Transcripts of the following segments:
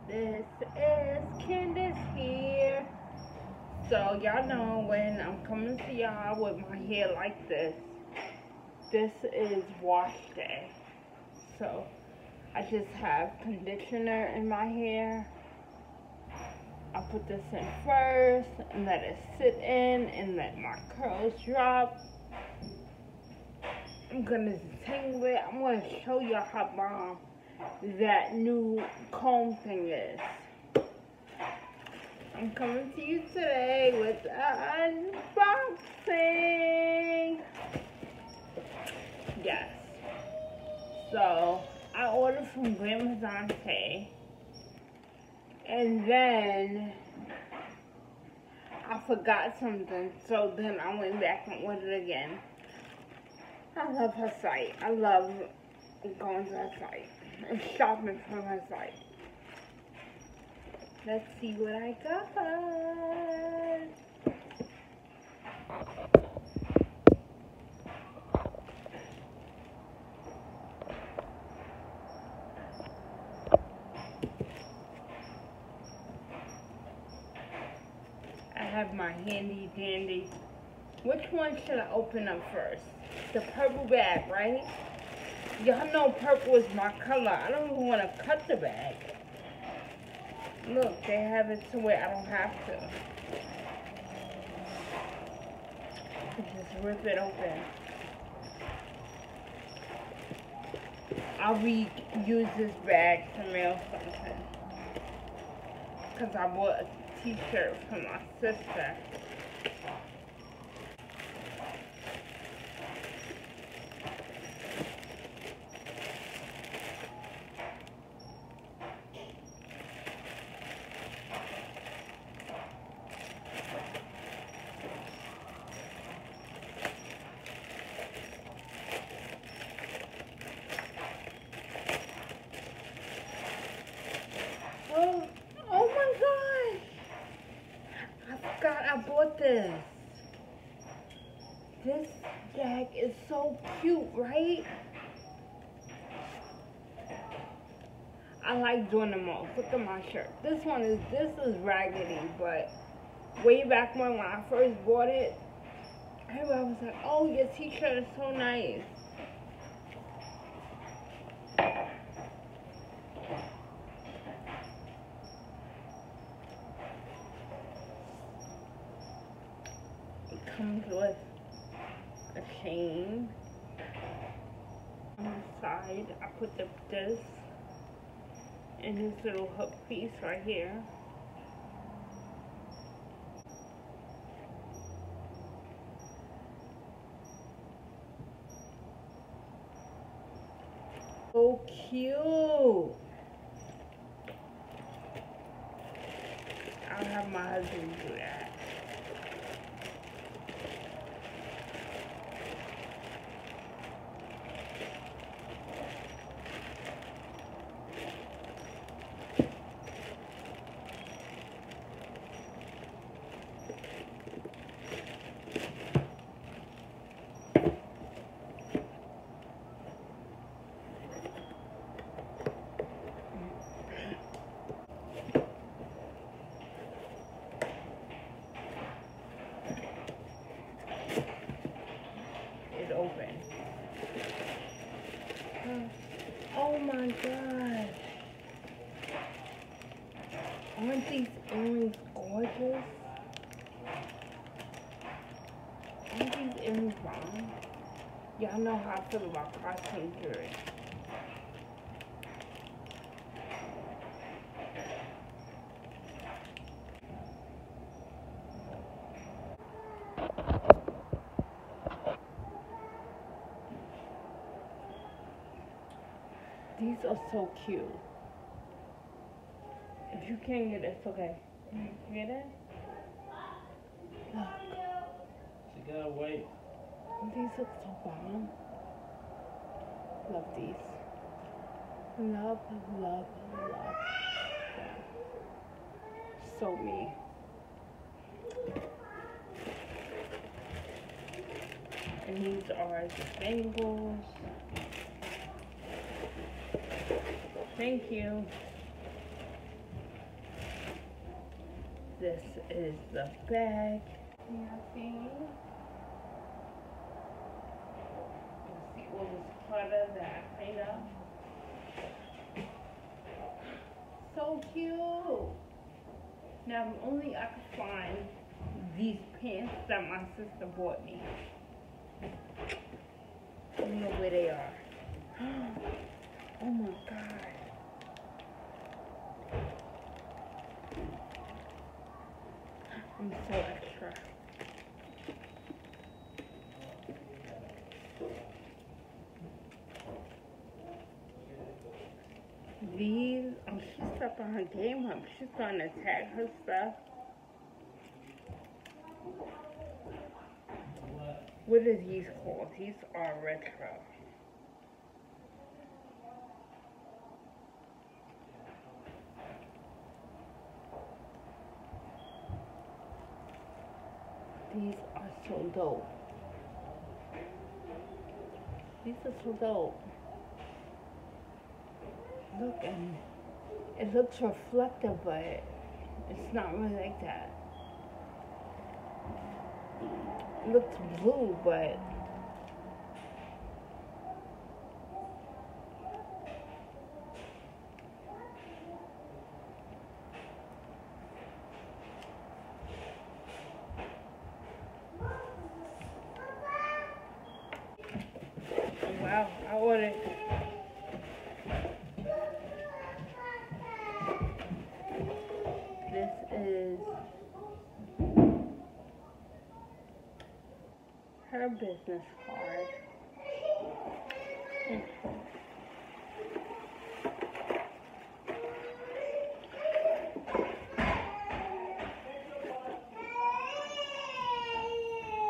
This is Candace here. So y'all know when I'm coming to y'all with my hair like this is wash day. So I just have conditioner in my hair. I put this in first and let it sit in and let my curls drop. I'm gonna detangle it. I'm gonna show y'all how bomb that new comb thing is. I'm coming to you today with an unboxing. Yes. So I ordered from Amazon Pay, and then I forgot something, so then I went back and ordered again. I love her site. I love going to her site and shopping from her site. Let's see what I got. I have my handy dandy. Which one should I open up first? The purple bag, right? Y'all know purple is my color. I don't even want to cut the bag. Look, they have it to where I don't have to. Just rip it open. I'll reuse this bag to mail something. Because I bought a t-shirt for my sister. Oh my gosh! I forgot I bought this. This bag is so cute, right? I like doing the most. Look at my shirt. This is raggedy, but way back when I first bought it, everybody was like, oh, your t-shirt is so nice. It comes with a chain. On the side, I put this in this little hook piece right here. So cute. I'll have my husband do that. Open. Oh my gosh. Aren't these earrings gorgeous? Aren't these earrings bomb? Y'all know how I feel about costume jewelry. These are so cute. If you can't get it, it's okay. You get it? Look. She gotta wait. These look so bomb. Love these. Love them. So me. And these are the bangles. Thank you. This is the bag. Yeah, see? Let's see all this clutter that I cleaned up. So cute. Now, if only I could find these pants that my sister bought me. I don't know where they are. Oh my God. I'm so extra. These, she's up on her game up. She's trying to tag her stuff. What are these called? These are retro. These are so dope. These are so dope. Look, and it looks reflective, but it's not really like that. It looks blue, but wow, I ordered. This is her business card.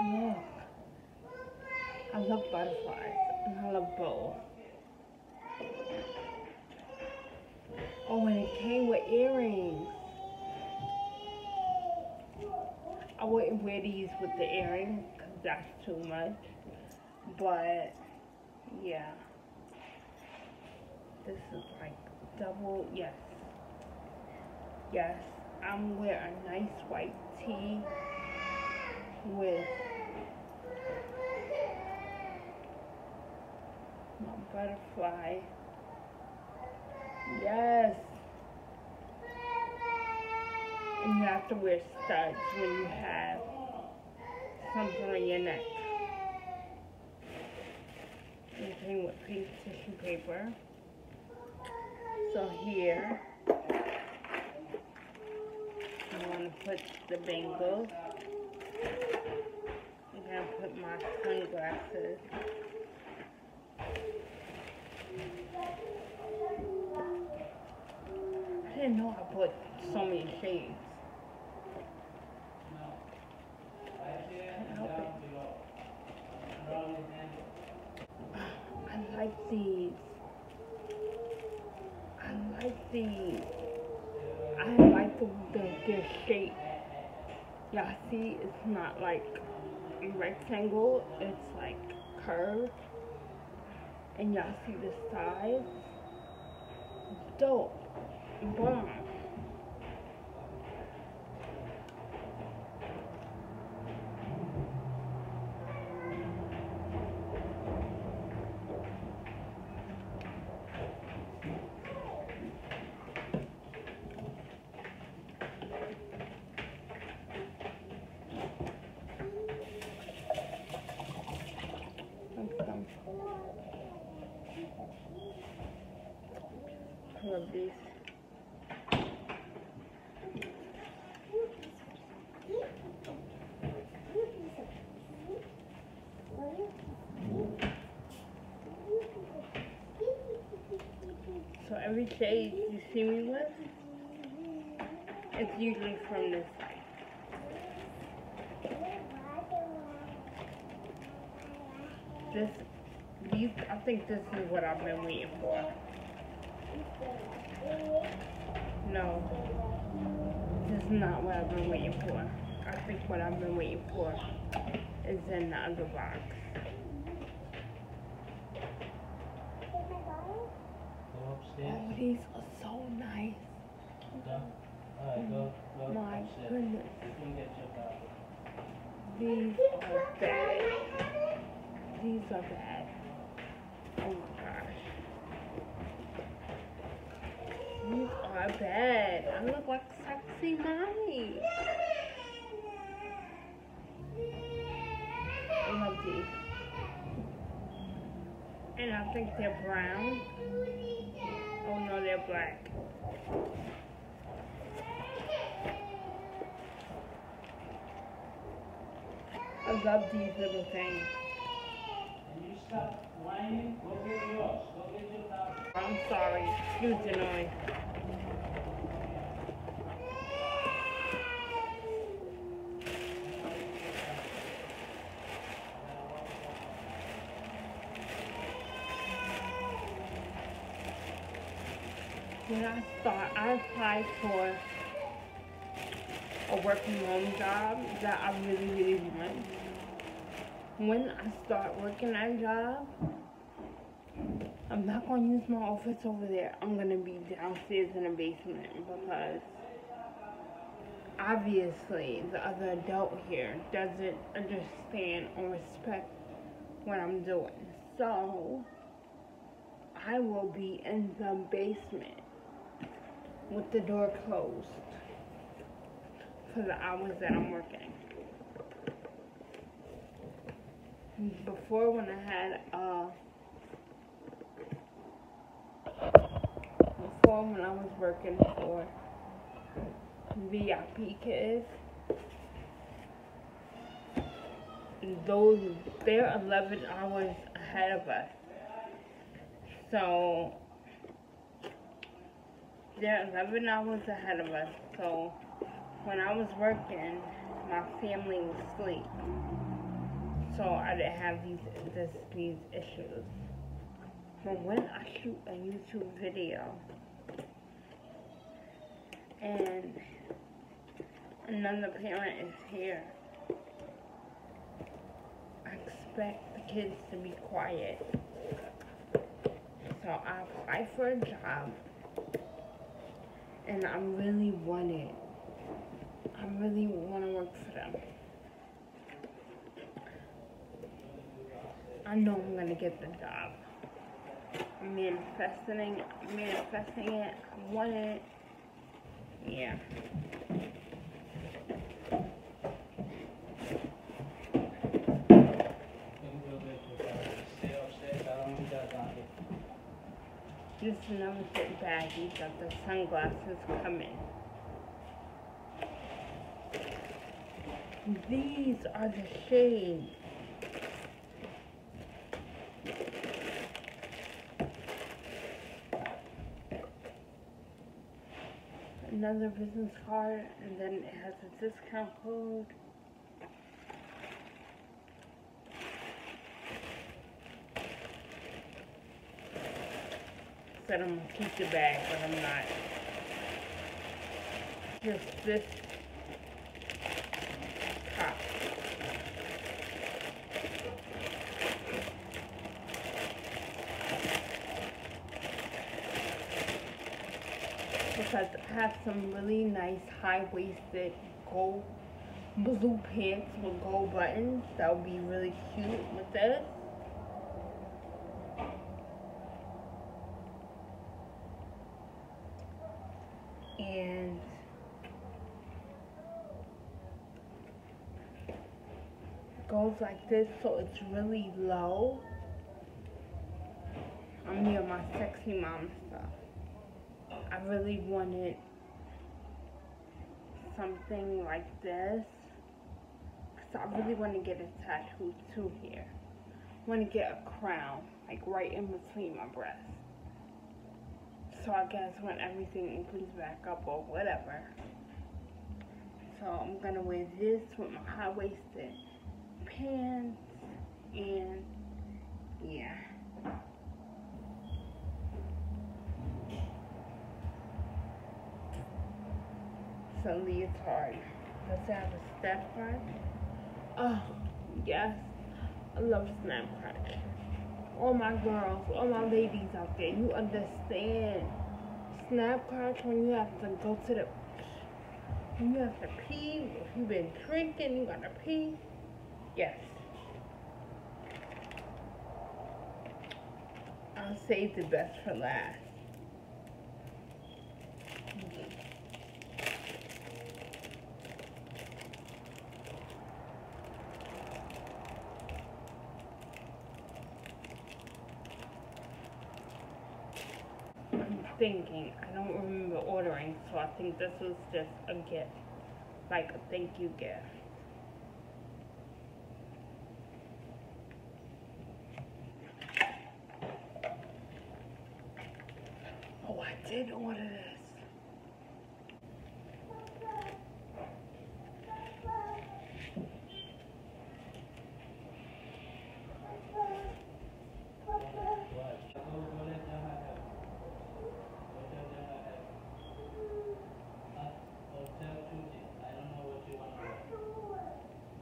Look, I love butterflies and I love bows. Oh, and it came with earrings. I wouldn't wear these with the earrings because that's too much. But, yeah. This is like double, yes. Yes, I'm wearing a nice white tee with my butterfly. Yes. And you have to wear studs when you have something on your neck. And came with pink tissue paper. So here, I'm going to put the bangles. I'm going to put my sunglasses. I didn't know I put so many shades. I like these. I like these. I like the shape. Y'all see, it's not like a rectangle, it's like curved. And y'all see the size? Dope. Bomb. I love these. So every shade you see me with, it's usually from this side. I think this is what I've been waiting for. No, this is not what I've been waiting for. I think what I've been waiting for is in the other box. Go upstairs. Oh, these are so nice. Okay. Alright, go My upstairs. goodness. You can get your bottle. These are bad. These are bad. Oh my gosh. These are bad. I look like sexy mommy. I love these. And I think they're brown. Oh no, they're black. I love these little things. Can you stop whining? Go get yours. Go get your bottle. I'm sorry. Excuse the noise. When I applied for a work from home job that I really, really want. When I start working that job, I'm not going to use my office over there. I'm going to be downstairs in the basement because obviously the other adult here doesn't understand or respect what I'm doing. So I will be in the basement with the door closed for the hours that I'm working. Before, when I had when I was working for VIP Kids, they're 11 hours ahead of us. So they're 11 hours ahead of us. So when I was working, my family was asleep. So I didn't have these issues. But when I shoot a YouTube video and another parent is here, I expect the kids to be quiet. So I applied for a job and I really want it. I really want to work for them. I know I'm gonna get the job. I'm manifesting it. I want it. Yeah. This is another fit baggie that the sunglasses come in. These are the shades. Another business card, and then it has a discount code. Said I'm gonna keep the bag, but I'm not. Just this top. Because I have some really nice high-waisted gold blue pants with gold buttons that would be really cute with this. And it goes like this, so it's really low. I'm near my sexy mom stuff. I really wanted something like this, because I really want to get a tattoo too here. I want to get a crown, like right in between my breasts. So I guess when everything opens back up or whatever. So I'm going to wear this with my high-waisted pants, and yeah. It's a leotard. Does it have a Snapchat? Oh, yes. I love Snapchat. All my girls, all my ladies out there, you understand. Snapchat, when you have to go to the When you have to pee, if you've been drinking, you gotta pee. Yes. I'll save the best for last. I'm thinking, I don't remember ordering, so I think this was just a gift, like a thank you gift. Oh, I did order this.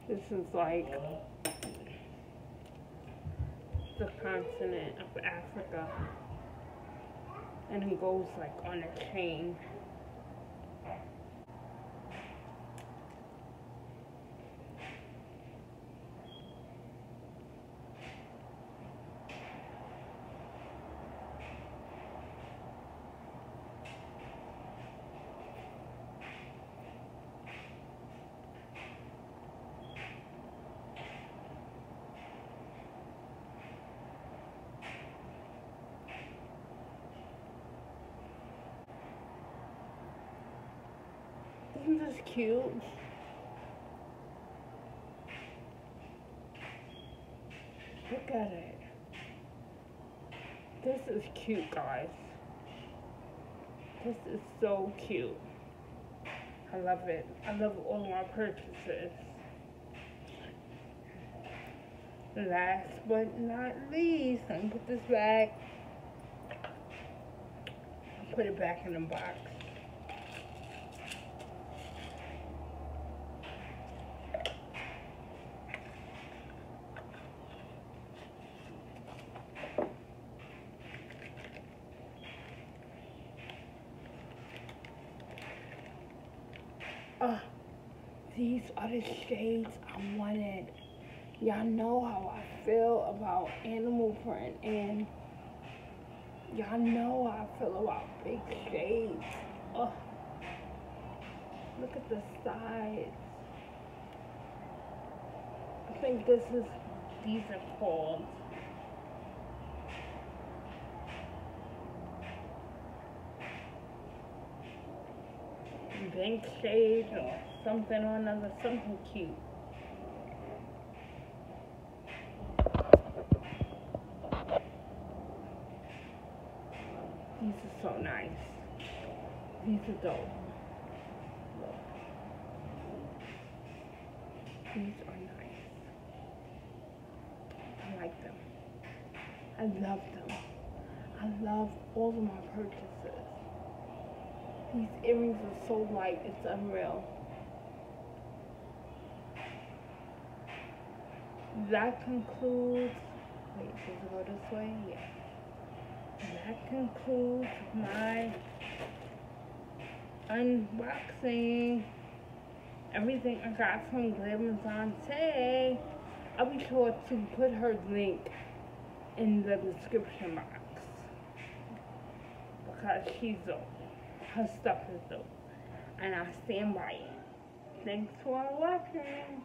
This is like the continent of Africa, and it goes like on a chain. Isn't this cute? Look at it. This is cute, guys. This is so cute. I love it. I love all of my purchases. Last but not least, I'm gonna put this back. Put it back in the box. These are the shades I wanted. Y'all know how I feel about animal print, and y'all know how I feel about big shades. Oh, look at the sides. I think these are called bank shades or something or another, something cute. These are so nice. These are dope. Look. These are nice. I like them. I love them. I love all of my purchases. These earrings are so light, it's unreal. That concludes, wait, does it go this way? Yeah. That concludes my unboxing. Everything I got from Glamazon. I'll be sure to put her link in the description box because she's dope. Her stuff is dope, and I stand by it. Thanks for watching.